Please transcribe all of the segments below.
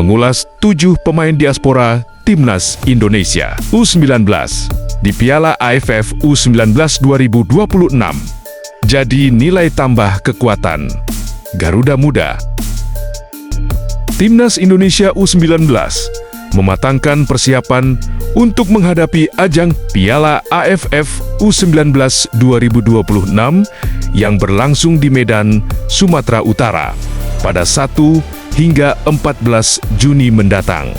mengulas 7 pemain diaspora Timnas Indonesia U19 di Piala AFF U19 2026. Jadi nilai tambah kekuatan Garuda Muda. Timnas Indonesia U19 mematangkan persiapan untuk menghadapi ajang Piala AFF U19 2026 yang berlangsung di Medan, Sumatera Utara pada 1 hingga 14 Juni mendatang.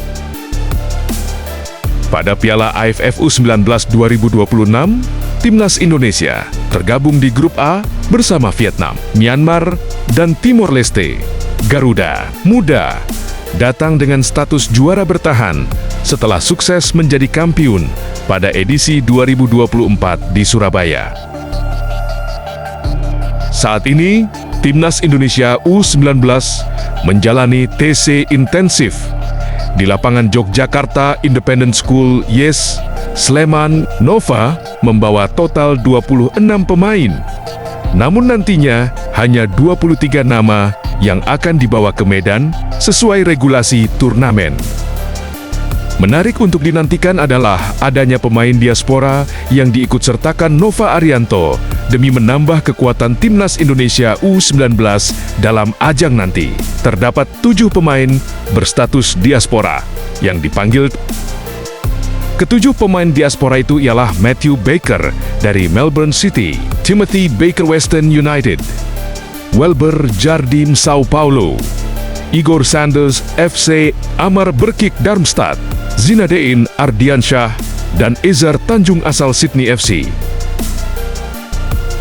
Pada Piala AFF U19 2026, Timnas Indonesia tergabung di Grup A bersama Vietnam, Myanmar, dan Timor Leste. Garuda Muda datang dengan status juara bertahan setelah sukses menjadi kampiun pada edisi 2024 di Surabaya. Saat ini, Timnas Indonesia U19 menjalani TC intensif di lapangan Yogyakarta Independent School YES, Sleman. Nova membawa total 26 pemain. Namun nantinya hanya 23 nama yang akan dibawa ke Medan sesuai regulasi turnamen. Menarik untuk dinantikan adalah adanya pemain diaspora yang diikutsertakan Nova Arianto demi menambah kekuatan Timnas Indonesia U19 dalam ajang nanti. Terdapat 7 pemain berstatus diaspora yang dipanggil. Ketujuh pemain diaspora itu ialah Matthew Baker dari Melbourne City, Timothy Baker Western United, Welber Jardim Sao Paulo, Igor Sanders FC Amar Berkik Darmstadt, Zinadein Ardiansyah, dan Ezar Tanjung asal Sydney FC.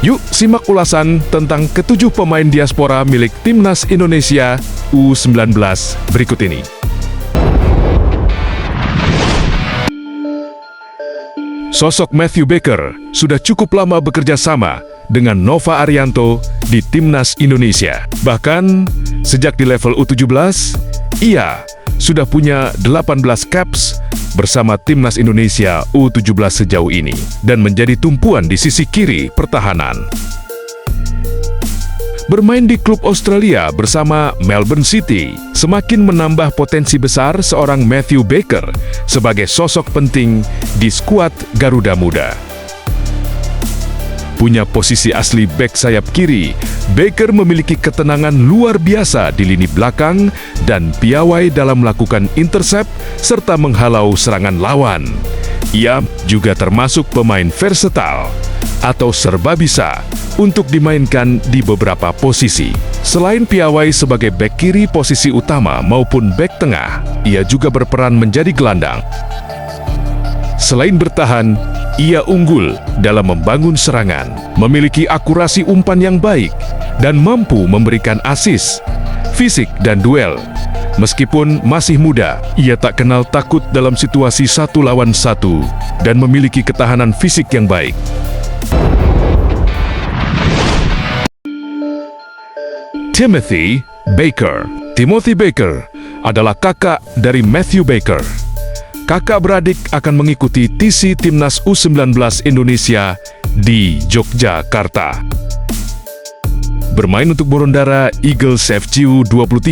Yuk simak ulasan tentang ketujuh pemain diaspora milik Timnas Indonesia U19 berikut ini. Sosok Matthew Baker sudah cukup lama bekerja sama dengan Nova Arianto di Timnas Indonesia. Bahkan, sejak di level U17, ia sudah punya 18 caps bersama Timnas Indonesia U17 sejauh ini dan menjadi tumpuan di sisi kiri pertahanan. Bermain di klub Australia bersama Melbourne City semakin menambah potensi besar seorang Matthew Baker sebagai sosok penting di skuad Garuda Muda. Punya posisi asli bek sayap kiri, Baker memiliki ketenangan luar biasa di lini belakang dan piawai dalam melakukan intercept serta menghalau serangan lawan. Ia juga termasuk pemain versatile atau serba bisa untuk dimainkan di beberapa posisi. Selain piawai sebagai bek kiri posisi utama maupun bek tengah, ia juga berperan menjadi gelandang. Selain bertahan, ia unggul dalam membangun serangan, memiliki akurasi umpan yang baik, dan mampu memberikan assist, fisik, dan duel. Meskipun masih muda, ia tak kenal takut dalam situasi 1 lawan 1 dan memiliki ketahanan fisik yang baik. Timothy Baker. Timothy Baker adalah kakak dari Matthew Baker. Kakak beradik akan mengikuti TC Timnas U19 Indonesia di Yogyakarta. Bermain untuk Borondara Eagles FC U23,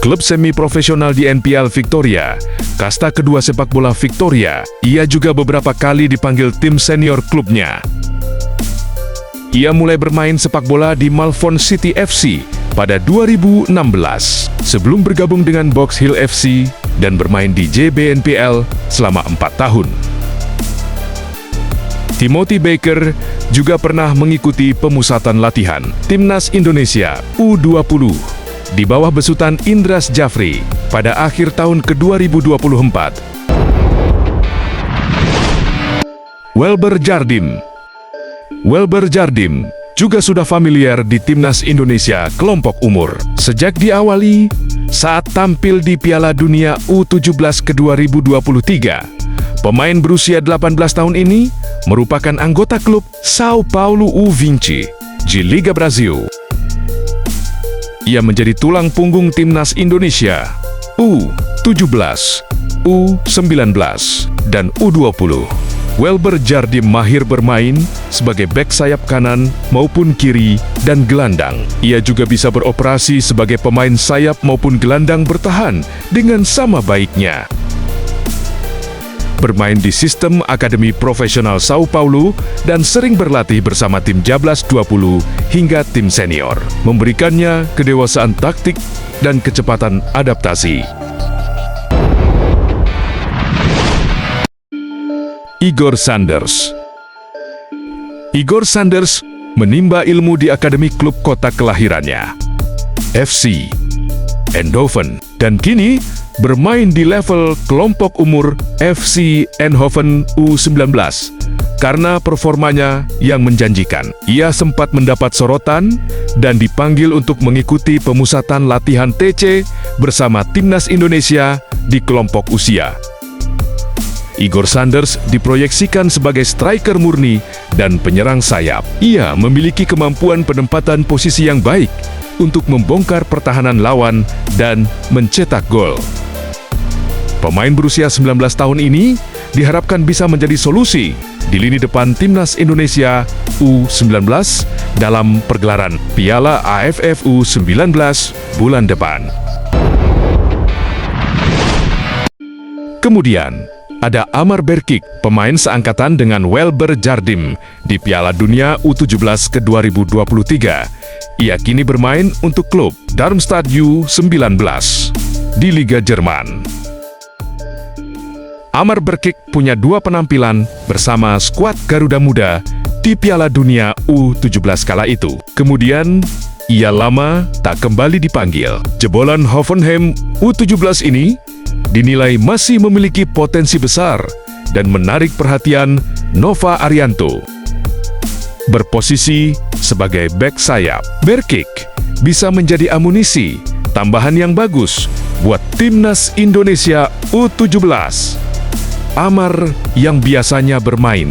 klub semi-profesional di NPL Victoria, kasta kedua sepak bola Victoria. Ia juga beberapa kali dipanggil tim senior klubnya. Ia mulai bermain sepak bola di Malvern City FC pada 2016, sebelum bergabung dengan Box Hill FC dan bermain di JBNPL selama 4 tahun. Timothy Baker juga pernah mengikuti pemusatan latihan Timnas Indonesia U20 di bawah besutan Indras Jafri pada akhir tahun ke-2024. Welber Jardim. Welber Jardim juga sudah familiar di Timnas Indonesia kelompok umur. Sejak diawali saat tampil di Piala Dunia U17 ke-2023, pemain berusia 18 tahun ini merupakan anggota klub Sao Paulo U20 di Liga Brasil. Ia menjadi tulang punggung Timnas Indonesia U17, U19, dan U20. Welber Jardim mahir bermain sebagai bek sayap kanan maupun kiri dan gelandang. Ia juga bisa beroperasi sebagai pemain sayap maupun gelandang bertahan dengan sama baiknya. Bermain di sistem Akademi Profesional Sao Paulo dan sering berlatih bersama tim Jablas 20 hingga tim senior, memberikannya kedewasaan taktik dan kecepatan adaptasi. Igor Sanders. Igor Sanders menimba ilmu di akademi klub kota kelahirannya, FC Eindhoven, dan kini bermain di level kelompok umur FC Eindhoven U19 karena performanya yang menjanjikan. Ia sempat mendapat sorotan dan dipanggil untuk mengikuti pemusatan latihan TC bersama timnas Indonesia di kelompok usia. Igor Sanders diproyeksikan sebagai striker murni dan penyerang sayap. Ia memiliki kemampuan penempatan posisi yang baik untuk membongkar pertahanan lawan dan mencetak gol. Pemain berusia 19 tahun ini diharapkan bisa menjadi solusi di lini depan timnas Indonesia U19 dalam pergelaran Piala AFF U19 bulan depan. Kemudian, ada Amar Berkic, pemain seangkatan dengan Welber Jardim di Piala Dunia U17 ke 2023. Ia kini bermain untuk klub Darmstadt U19 di Liga Jerman. Amar Berkic punya 2 penampilan bersama skuad Garuda Muda di Piala Dunia U17 kala itu. Kemudian, ia lama tak kembali dipanggil. Jebolan Hoffenheim U17 ini dinilai masih memiliki potensi besar dan menarik perhatian Nova Arianto. Berposisi sebagai bek sayap, Berkic bisa menjadi amunisi tambahan yang bagus buat timnas Indonesia U17. Amar yang biasanya bermain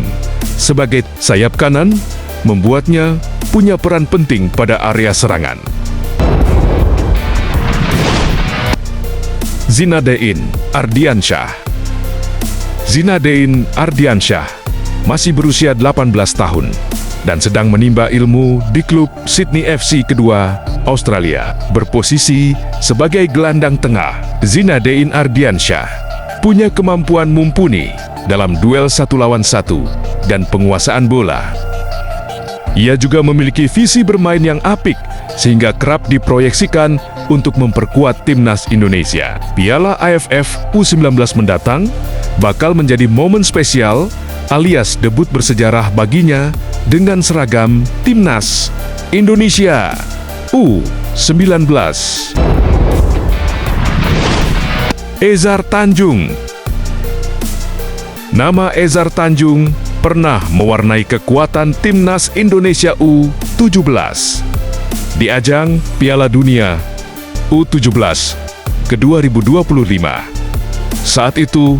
sebagai sayap kanan membuatnya punya peran penting pada area serangan. Zinedine Ardiansyah. Zinedine Ardiansyah masih berusia 18 tahun dan sedang menimba ilmu di klub Sydney FC kedua Australia. Berposisi sebagai gelandang tengah, Zinedine Ardiansyah punya kemampuan mumpuni dalam duel 1 lawan 1 dan penguasaan bola. Ia juga memiliki visi bermain yang apik sehingga kerap diproyeksikan untuk memperkuat timnas Indonesia. Piala AFF U19 mendatang bakal menjadi momen spesial alias debut bersejarah baginya dengan seragam timnas Indonesia U19. Ezar Tanjung. Nama Ezar Tanjung pernah mewarnai kekuatan timnas Indonesia U17 di ajang Piala Dunia U17 ke 2025. Saat itu,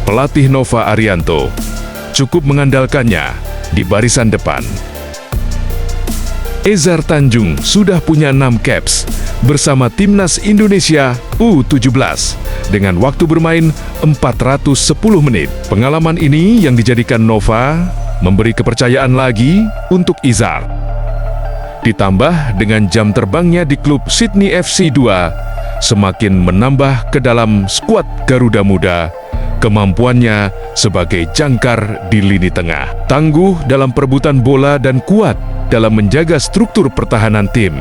pelatih Nova Arianto cukup mengandalkannya di barisan depan. Ezar Tanjung sudah punya 6 caps bersama timnas Indonesia U17 dengan waktu bermain 410 menit. Pengalaman ini yang dijadikan Nova memberi kepercayaan lagi untuk Ezar. Ditambah dengan jam terbangnya di klub Sydney FC 2, semakin menambah ke dalam skuad Garuda Muda kemampuannya sebagai jangkar di lini tengah. Tangguh dalam perebutan bola dan kuat dalam menjaga struktur pertahanan tim.